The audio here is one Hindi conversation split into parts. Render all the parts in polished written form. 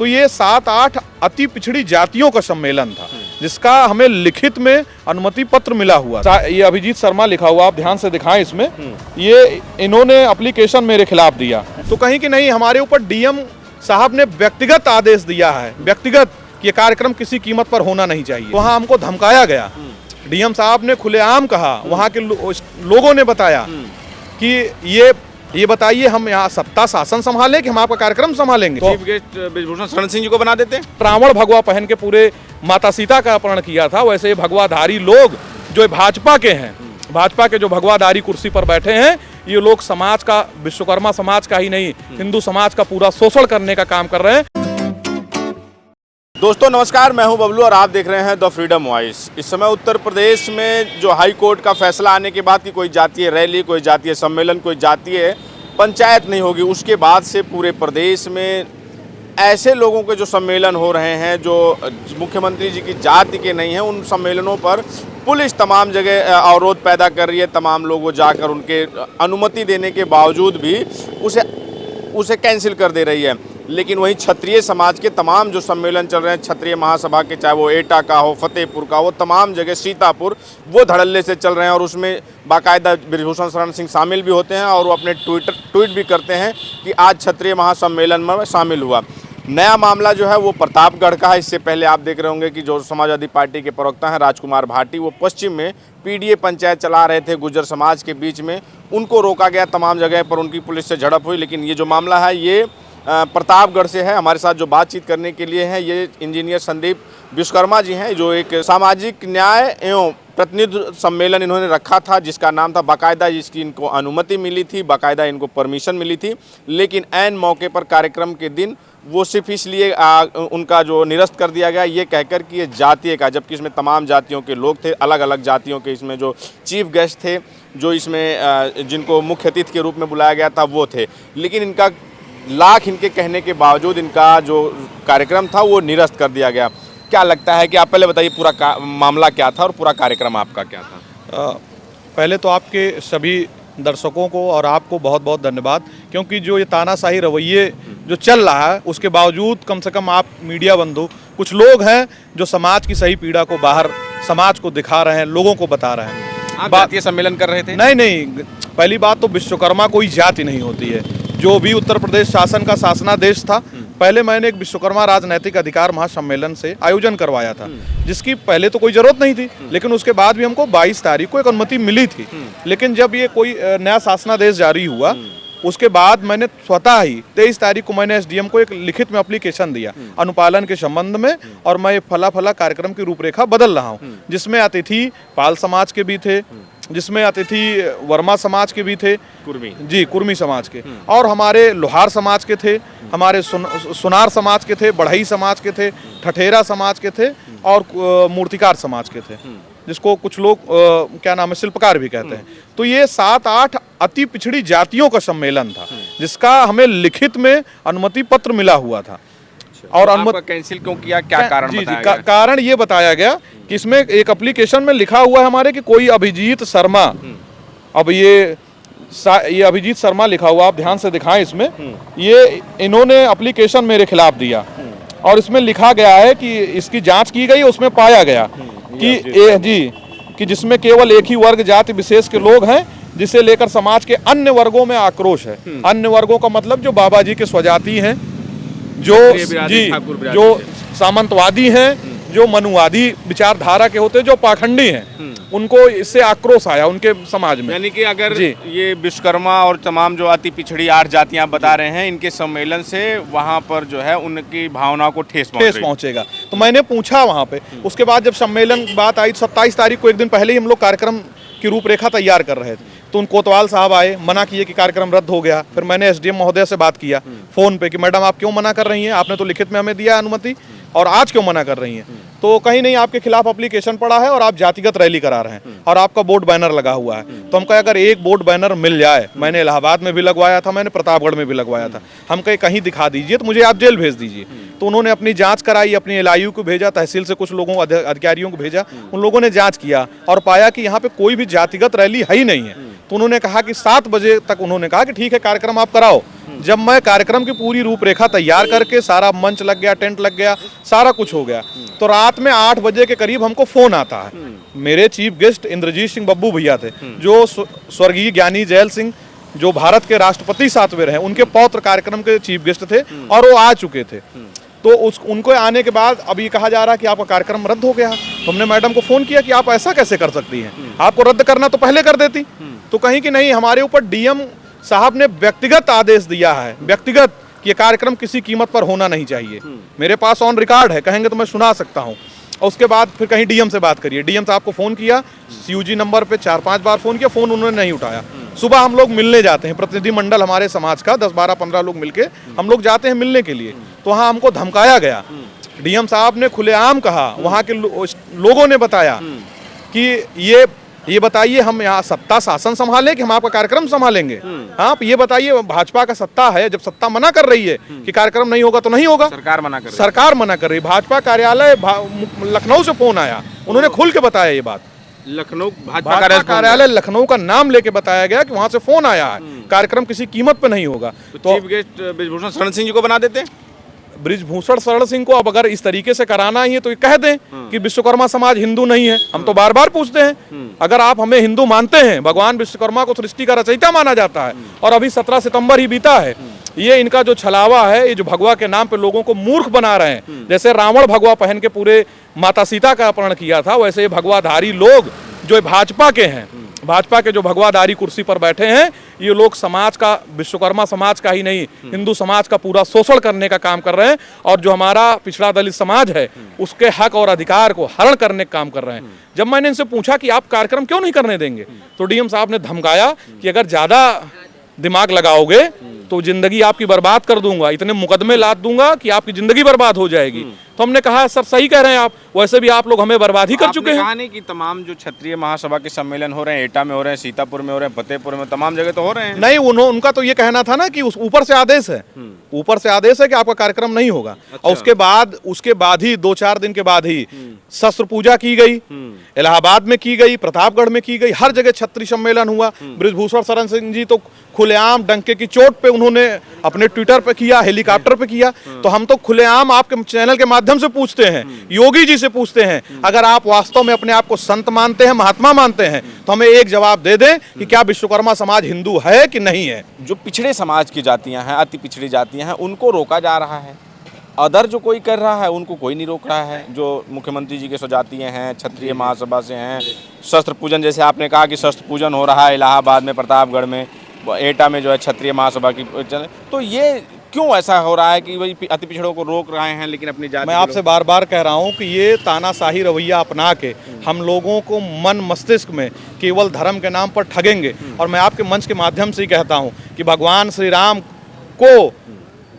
तो ये 7-8 अति पिछड़ी जातियों का सम्मेलन था, जिसका हमें लिखित में अनुमति पत्र मिला हुआ। ये अभिजीत शर्मा लिखा हुआ, आप ध्यान से दिखाएं इसमें, ये इन्होंने एप्लीकेशन मेरे खिलाफ दिया। तो कहीं कि नहीं, हमारे ऊपर डीएम साहब ने व्यक्तिगत आदेश दिया है, व्यक्तिगत, ये कार्यक्रम किसी कीमत पर होना नहीं चाहिए। वहाँ हमको धमकाया गया। डीएम साहब ने खुलेआम कहा, वहाँ के लोगों ने बताया कि ये बताइए हम यहाँ सत्ता शासन संभालें कि हम आपका कार्यक्रम संभालेंगे। चीफ गेस्ट ब्रिजभूषण शरण सिंह जी को बना देते। रावण भगवा पहन के पूरे माता सीता का अपहरण किया था, वैसे ये भगवाधारी लोग जो भाजपा के हैं, भाजपा के जो भगवाधारी कुर्सी पर बैठे हैं, ये लोग समाज का, विश्वकर्मा समाज का ही नहीं, हिंदू समाज का पूरा शोषण करने का काम कर रहे हैं। दोस्तों नमस्कार, मैं हूं बबलू और आप देख रहे हैं द फ्रीडम वॉइस। इस समय उत्तर प्रदेश में जो हाई कोर्ट का फैसला आने के बाद कि कोई जातीय रैली, कोई जातीय सम्मेलन, कोई जातीय पंचायत नहीं होगी, उसके बाद से पूरे प्रदेश में ऐसे लोगों के जो सम्मेलन हो रहे हैं जो मुख्यमंत्री जी की जाति के नहीं हैं, उन सम्मेलनों पर पुलिस तमाम जगह अवरोध पैदा कर रही है। तमाम लोग वो जाकर उनके अनुमति देने के बावजूद भी उसे कैंसिल कर दे रही है। लेकिन वहीं क्षत्रिय समाज के तमाम जो सम्मेलन चल रहे हैं, क्षत्रिय महासभा के, चाहे वो एटा का हो, फतेहपुर का हो, तमाम जगह, सीतापुर, वो धड़ल्ले से चल रहे हैं और उसमें बाकायदा ब्रिजभूषण शरण सिंह शामिल भी होते हैं और वो अपने ट्वीट भी करते हैं कि आज क्षत्रिय महासम्मेलन में शामिल हुआ। नया मामला जो है वो प्रतापगढ़ का है। इससे पहले आप देख रहे होंगे कि जो समाजवादी पार्टी के प्रवक्ता हैं राजकुमार भाटी, वो पश्चिम में पीडीए पंचायत चला रहे थे गुर्जर समाज के बीच में, उनको रोका गया, तमाम जगह पर उनकी पुलिस से झड़प हुई। लेकिन ये जो मामला है ये प्रतापगढ़ से है। हमारे साथ जो बातचीत करने के लिए हैं ये इंजीनियर संदीप विश्वकर्मा जी हैं, जो एक सामाजिक न्याय एवं प्रतिनिधि सम्मेलन इन्होंने रखा था जिसका नाम था, बाकायदा जिसकी इनको अनुमति मिली थी, बाकायदा इनको परमिशन मिली थी। लेकिन ऐन मौके पर कार्यक्रम के दिन वो सिर्फ इसलिए उनका जो निरस्त कर दिया गया, ये कहकर कि ये जातीय का, जबकि इसमें तमाम जातियों के लोग थे, अलग अलग जातियों के इसमें जो चीफ गेस्ट थे, जो इसमें जिनको मुख्य अतिथि के रूप में बुलाया गया था, वो थे। लेकिन इनका लाख इनके कहने के बावजूद इनका जो कार्यक्रम था वो निरस्त कर दिया गया। क्या लगता है कि आप पहले बताइए पूरा मामला क्या था और पूरा कार्यक्रम आपका क्या था? पहले तो आपके सभी दर्शकों को और आपको बहुत बहुत धन्यवाद, क्योंकि जो ये तानाशाही रवैये जो चल रहा है उसके बावजूद कम से कम आप मीडिया बंधु, कुछ लोग हैं जो समाज की सही पीड़ा को बाहर समाज को दिखा रहे हैं, लोगों को बता रहे हैं। आप जातीय सम्मेलन कर रहे थे? नहीं, पहली बात तो विश्वकर्मा कोई जाति नहीं होती है। जो भी उत्तर प्रदेश शासन का शासनादेश था, पहले मैंने एक विश्वकर्मा राजनैतिक अधिकार महासम्मेलन से आयोजन करवाया था, जिसकी पहले तो कोई जरूरत नहीं थी, लेकिन उसके बाद भी हमको 22 तारीख को एक अनुमति मिली थी। लेकिन जब ये कोई नया शासनादेश जारी हुआ, उसके बाद मैंने स्वतः ही 23 तारीख को मैंने एसडीएम को एक लिखित में एप्लीकेशन दिया अनुपालन के संबंध में, और मैं फला कार्यक्रम की रूपरेखा बदल रहा हूँ, जिसमें अतिथि पाल समाज के भी थे, जिसमें अतिथि वर्मा समाज के भी थे, कुर्मी समाज के, और हमारे लोहार समाज के थे, हमारे सुनार समाज के थे, बढ़ई समाज के थे, ठठेरा समाज के थे, और मूर्तिकार समाज के थे, जिसको कुछ लोग क्या नाम है, शिल्पकार भी कहते हैं। तो ये 7-8 अति पिछड़ी जातियों का सम्मेलन था, जिसका हमें लिखित में अनुमति पत्र मिला हुआ था। और अनुमति कैंसिल क्यों किया, क्या कारण बताया गया? कारण ये बताया गया कि इसमें एक एप्लीकेशन में लिखा हुआ है हमारे कि कोई अभिजीत शर्मा, अब ये अभिजीत शर्मा लिखा हुआ, आप ध्यान से दिखाएं इसमें, ये इन्होंने एप्लीकेशन मेरे खिलाफ दिया और इसमें लिखा गया है कि इसकी जांच की गई, उसमें पाया गया कि जिसमें केवल एक ही वर्ग जाति विशेष के लोग हैं, जिसे लेकर समाज के अन्य वर्गों में आक्रोश है। अन्य वर्गों का मतलब जो बाबा जी के स्वजाति हैं, जो सामंतवादी हैं, जो मनुवादी विचारधारा के होते हैं, जो पाखंडी हैं, उनको इससे आक्रोश आया उनके समाज में। यानी कि अगर ये विश्वकर्मा और तमाम जो अति पिछड़ी 8 जातियां बता रहे हैं, इनके सम्मेलन से वहां पर जो है उनकी भावनाओं को ठेस पहुंचेगा। तो मैंने पूछा वहां पे, उसके बाद जब सम्मेलन की बात आई, 27 तारीख को एक दिन पहले ही हम लोग कार्यक्रम की रूपरेखा तैयार कर रहे थे, तो उन कोतवाल साहब आए, मना किए कि कार्यक्रम रद्द हो गया। फिर मैंने एसडीएम महोदय से बात किया फोन पे कि मैडम आप क्यों मना कर रही हैं, आपने तो लिखित में हमें दिया अनुमति, और आज क्यों मना कर रही हैं? तो कहीं नहीं, आपके खिलाफ एप्लीकेशन पड़ा है और आप जातिगत रैली करा रहे हैं और आपका बोर्ड बैनर लगा हुआ है। तो हम कहे अगर एक बोर्ड बैनर मिल जाए, मैंने इलाहाबाद में भी लगवाया था, मैंने प्रतापगढ़ में भी लगवाया था, हम कहे कहीं दिखा दीजिए तो मुझे आप जेल भेज दीजिए। तो उन्होंने अपनी जांच कराई, अपनी एलआईयू को भेजा, तहसील से कुछ लोगों अधिकारियों को भेजा, उन लोगों ने जांच किया और पाया कि यहाँ पे कोई भी जातिगत रैली है ही नहीं है। तो उन्होंने कहा कि 7 बजे तक, उन्होंने कहा कि ठीक है कार्यक्रम आप कराओ, जब मैं कार्यक्रम की पूरी रूपरेखा तैयार करके सारा मंच लग गया, टेंट लग गया, सारा कुछ हो गया, तो रात में 8 बजे के करीब हमको फोन आता है। मेरे चीफ गेस्ट इंद्रजीत सिंह बब्बू भैया थे, जो स्वर्गीय ज्ञानी जैल सिंह जो भारत के राष्ट्रपति सातवें रहे, उनके पौत्र कार्यक्रम के चीफ गेस्ट थे और वो आ चुके थे। तो उनको आने के बाद अब ये कहा जा रहा है कि आपका कार्यक्रम रद्द हो गया। तो हमने मैडम को फोन किया कि आप ऐसा कैसे कर सकती हैं, आपको रद्द करना तो पहले कर देती। तो कहीं कि नहीं, हमारे ऊपर डीएम साहब ने व्यक्तिगत आदेश दिया है, व्यक्तिगत, कि ये कार्यक्रम किसी कीमत पर होना नहीं चाहिए। मेरे पास ऑन रिकॉर्ड है, कहेंगे तो मैं सुना सकता हूँ। और उसके बाद फिर कहीं डीएम से बात करिए, डीएम साहब को फोन किया, सीयूजी नंबर पे 4-5 बार फोन किया, फोन उन्होंने नहीं उठाया। सुबह हम लोग मिलने जाते हैं, प्रतिनिधि मंडल हमारे समाज का 10-12-15 लोग मिलके हम लोग जाते हैं मिलने के लिए, तो वहाँ हमको धमकाया गया। डीएम साहब ने खुलेआम कहा, वहाँ के लोगों ने बताया कि ये बताइए, हम यहाँ सत्ता शासन संभालें कि हम आपका कार्यक्रम संभालेंगे? आप ये बताइए, भाजपा का सत्ता है, जब सत्ता मना कर रही है कि कार्यक्रम नहीं होगा तो नहीं होगा। सरकार मना कर रही है। सरकार मना कर रही है। भाजपा कार्यालय लखनऊ से फोन आया, उन्होंने खुल के बताया ये बात। लखनऊ भाजपा कार्यालय लखनऊ का नाम लेके बताया गया कि वहां से फोन आया है, कार्यक्रम किसी कीमत पे नहीं होगा। तो चीफ गेस्ट बृजभूषण शरण सिंह जी को बना देते। बृजभूषण शरण सिंह को अब अगर इस तरीके से कराना ही है तो ये कह दें कि विश्वकर्मा समाज हिंदू नहीं है। हम तो बार बार पूछते हैं, अगर आप हमें हिंदू मानते हैं, भगवान विश्वकर्मा को सृष्टि का रचयिता माना जाता है, और अभी 17 सितंबर ही बीता है, ये इनका जो छलावा है, ये जो भगवा के नाम पे लोगों को मूर्ख बना रहे हैं, जैसे रावण भगवा पहन के पूरे माता सीता का अपहरण किया था, वैसे ये भगवाधारी लोग जो भाजपा के हैं, भाजपा के जो भगवाधारी कुर्सी पर बैठे हैं, ये लोग समाज का, विश्वकर्मा समाज का ही नहीं, हिंदू समाज का पूरा शोषण करने का काम कर रहे हैं, और जो हमारा पिछड़ा दलित समाज है उसके हक और अधिकार को हरण करने का काम कर रहे हैं। जब मैंने इनसे पूछा कि आप कार्यक्रम क्यों नहीं करने देंगे, तो डीएम साहब ने धमकाया कि अगर ज्यादा दिमाग लगाओगे तो जिंदगी आपकी बर्बाद कर दूंगा, इतने मुकदमे लाद दूंगा कि आपकी जिंदगी बर्बाद हो जाएगी। तो हमने कहा सर सही कह रहे हैं आप, वैसे भी आप लोग हमें बर्बाद ही कर चुके हैं। कहा नहीं कि तमाम जो क्षत्रिय महासभा के सम्मेलन हो रहे हैं, एटा में हो रहे हैं, सीतापुर में हो रहे हैं, फतेहपुर में, तमाम जगह तो हो रहे हैं। नहीं, उनका तो ये कहना था ना कि उस ऊपर से आदेश है, ऊपर से आदेश है कि आपका कार्यक्रम नहीं होगा। अच्छा। और उसके बाद ही 2-4 दिन के बाद ही शस्त्र पूजा की गई, इलाहाबाद में की गई, प्रतापगढ़ में की गई, हर जगह छत्री सम्मेलन हुआ। बृजभूषण शरण सिंह जी तो खुलेआम डंके की चोट पे उन्होंने अपने ट्विटर पे किया, हेलीकॉप्टर पे किया। तो हम तो खुलेआम आपके चैनल के माध्यम से पूछते हैं, योगी जी से पूछते हैं, अगर आप वास्तव में अपने आप को संत मानते हैं, महात्मा मानते हैं, तो हमें एक जवाब दे दें कि क्या विश्वकर्मा समाज हिंदू है कि नहीं है। जो पिछड़े समाज की जातियां हैं, अति पिछड़ी जातियां हैं, उनको रोका जा रहा है। अदर जो कोई कर रहा है उनको कोई नहीं रोक रहा है। जो मुख्यमंत्री जी के स्वजातीय हैं, क्षत्रिय महासभा से हैं, शस्त्र पूजन, जैसे आपने कहा कि शस्त्र पूजन हो रहा है इलाहाबाद में, प्रतापगढ़ में, एटा में जो है क्षत्रिय महासभा की, तो ये क्यों ऐसा हो रहा है कि वही अति पिछड़ों को रोक रहे हैं लेकिन अपनी जाति? मैं आपसे बार बार कह रहा हूँ कि ये तानाशाही रवैया अपना के हम लोगों को मन मस्तिष्क में केवल धर्म के नाम पर ठगेंगे। और मैं आपके मंच के माध्यम से ही कहता हूँ कि भगवान श्री राम को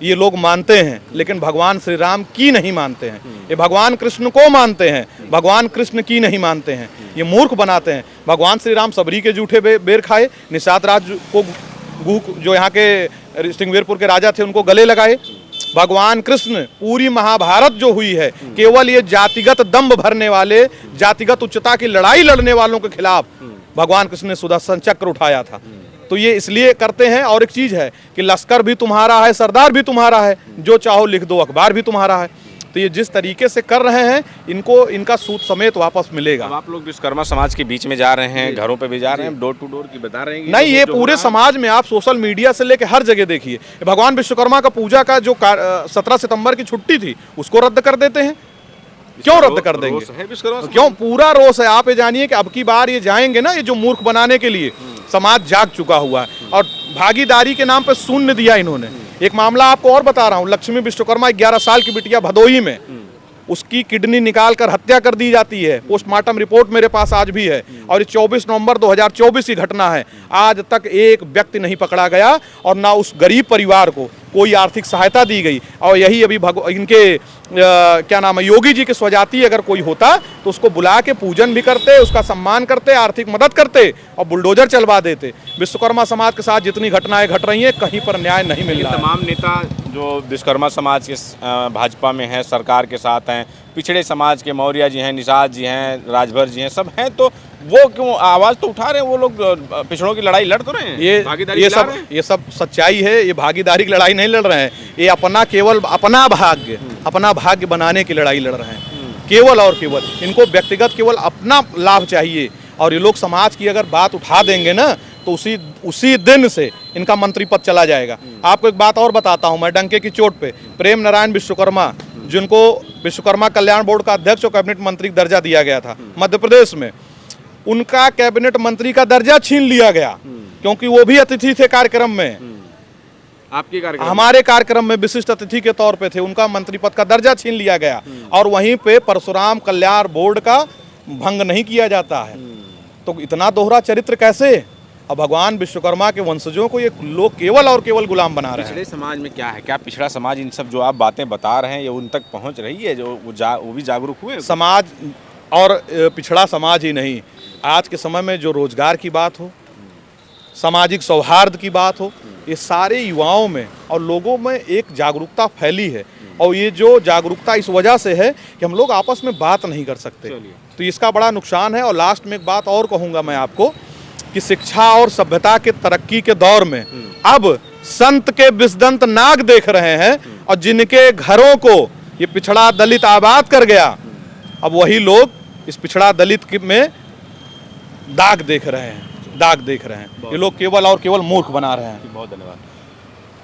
ये लोग मानते हैं, लेकिन भगवान श्री राम की नहीं मानते हैं। ये भगवान कृष्ण को मानते हैं, भगवान कृष्ण की नहीं मानते हैं। ये मूर्ख बनाते हैं। भगवान श्री राम सबरी के जूठे बेर खाए, निषाद राज को जो यहाँ के सिंगवेरपुर के राजा थे उनको गले लगाए। भगवान कृष्ण, पूरी महाभारत जो हुई है, केवल ये जातिगत दंभ भरने वाले, जातिगत उच्चता की लड़ाई लड़ने वालों के खिलाफ भगवान कृष्ण ने सुदर्शन चक्र उठाया था। तो ये इसलिए करते हैं। और एक चीज है कि लश्कर भी तुम्हारा है, सरदार भी तुम्हारा है, जो चाहो लिख दो, अखबार भी तुम्हारा है। तो ये जिस तरीके से कर रहे हैं, इनको इनका सूद समेत वापस मिलेगा। अब आप लोग विश्वकर्मा समाज के बीच में जा रहे हैं, घरों पे भी जा रहे हैं, डोर टू डोर की बता रहे हैं? नहीं, ये पूरे समाज में, आप सोशल मीडिया से लेकर हर जगह देखिए, भगवान विश्वकर्मा का पूजा का जो 17 सितंबर की छुट्टी थी उसको रद्द कर देते हैं। क्यों रद्द कर देंगे? क्यों? पूरा रोष है। आप ये जानिए कि अब की बार ये जाएंगे ना, ये जो मूर्ख बनाने के लिए समाज जाग चुका हुआ है, और भागीदारी के नाम पे शून्य दिया इन्होंने। एक मामला आपको और बता रहा हूँ, लक्ष्मी विश्वकर्मा 11 साल की बिटिया भदोही में, उसकी किडनी निकालकर हत्या कर दी जाती है। पोस्टमार्टम रिपोर्ट मेरे पास आज भी है, और ये 24 नवंबर 2024 की घटना है। आज तक एक व्यक्ति नहीं पकड़ा गया, और ना उस गरीब परिवार को कोई आर्थिक सहायता दी गई। और यही अभी इनके क्या नाम है, योगी जी के स्वजाती अगर कोई होता तो उसको बुला के पूजन भी करते, उसका सम्मान करते, आर्थिक मदद करते और बुलडोजर चलवा देते। विश्वकर्मा समाज के साथ जितनी घटनाएं घट रही हैं, कहीं पर न्याय नहीं मिल रहा है। तमाम नेता जो विश्वकर्मा समाज के भाजपा में हैं, सरकार के साथ हैं, पिछड़े समाज के मौर्य जी हैं, निषाद जी हैं, राजभर जी हैं, सब हैं, तो वो क्यों आवाज तो उठा रहे हैं, वो लोग पिछड़ों की लड़ाई लड़ तो रहे हैं, भागीदारी दिला रहे हैं। ये सब सच्चाई है। ये भागीदारी की लड़ाई नहीं लड़ रहे हैं, ये केवल अपना भाग्य बनाने की लड़ाई लड़ रहे हैं, केवल और केवल। इनको व्यक्तिगत केवल अपना लाभ चाहिए, और ये लोग समाज की अगर बात उठा देंगे ना तो उसी दिन से इनका मंत्री पद चला जाएगा। आपको एक बात और बताता हूं मैं, डंके की चोट पे, प्रेम नारायण विश्वकर्मा, जिनको विश्वकर्मा कल्याण बोर्ड का अध्यक्ष और कैबिनेट मंत्री का दर्जा दिया गया था मध्य प्रदेश में, उनका कैबिनेट मंत्री का दर्जा छीन लिया गया, क्योंकि वो भी अतिथि थे कार्यक्रम में। आपके कार्यक्रम, हमारे कार्यक्रम में विशिष्ट अतिथि के तौर पे थे, उनका मंत्री पद का दर्जा छीन लिया गया, और वहीं पे परशुराम कल्याण बोर्ड का भंग नहीं किया जाता है। तो इतना दोहरा चरित्र कैसे? और भगवान विश्वकर्मा के वंशजों को ये लोग केवल और केवल गुलाम बना रहे हैं। पिछड़े समाज में क्या है, क्या पिछड़ा समाज इन सब जो आप बातें बता रहे हैं ये उन तक पहुंच रही है, जो वो भी जागरूक हुए? समाज और पिछड़ा समाज ही नहीं, आज के समय में जो रोजगार की बात हो, सामाजिक सौहार्द की बात हो, ये सारे युवाओं में और लोगों में एक जागरूकता फैली है। और ये जो जागरूकता इस वजह से है कि हम लोग आपस में बात नहीं कर सकते, तो इसका बड़ा नुकसान है। और लास्ट में एक बात और कहूँगा मैं आपको कि शिक्षा और सभ्यता के तरक्की के दौर में अब संत के विषदंत नाग देख रहे हैं, और जिनके घरों को ये पिछड़ा दलित आबाद कर गया, अब वही लोग इस पिछड़ा दलित में दाग देख रहे हैं। ये लोग केवल और केवल मूर्ख बना रहे हैं। बहुत धन्यवाद।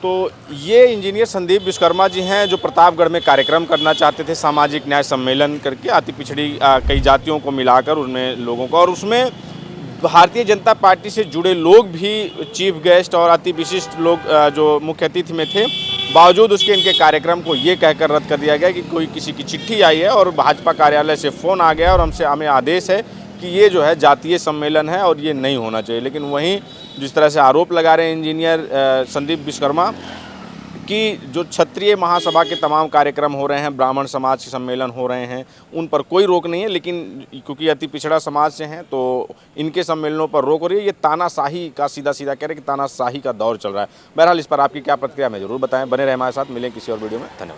तो ये इंजीनियर संदीप विश्वकर्मा जी हैं, जो प्रतापगढ़ में कार्यक्रम करना चाहते थे, सामाजिक न्याय सम्मेलन करके अति पिछड़ी कई जातियों को मिलाकर उनमें लोगों को, और उसमें भारतीय जनता पार्टी से जुड़े लोग भी चीफ गेस्ट और अति विशिष्ट लोग जो मुख्य अतिथि में थे, बावजूद उसके इनके कार्यक्रम को ये कहकर रद्द कर दिया गया कि कोई किसी की चिट्ठी आई है और भाजपा कार्यालय से फ़ोन आ गया और हमें आदेश है कि ये जो है जातीय सम्मेलन है और ये नहीं होना चाहिए। लेकिन वहीं जिस तरह से आरोप लगा रहे हैं इंजीनियर संदीप विश्वकर्मा कि जो क्षत्रिय महासभा के तमाम कार्यक्रम हो रहे हैं, ब्राह्मण समाज के सम्मेलन हो रहे हैं, उन पर कोई रोक नहीं है, लेकिन क्योंकि अति पिछड़ा समाज से हैं तो इनके सम्मेलनों पर रोक हो रही है। ये तानाशाही का सीधा कह रहे हैं कि तानाशाही का दौर चल रहा है। बहरहाल इस पर आपकी क्या प्रतिक्रिया है जरूर बताएं। बने रहे हमारे साथ, मिलें किसी और वीडियो में। धन्यवाद।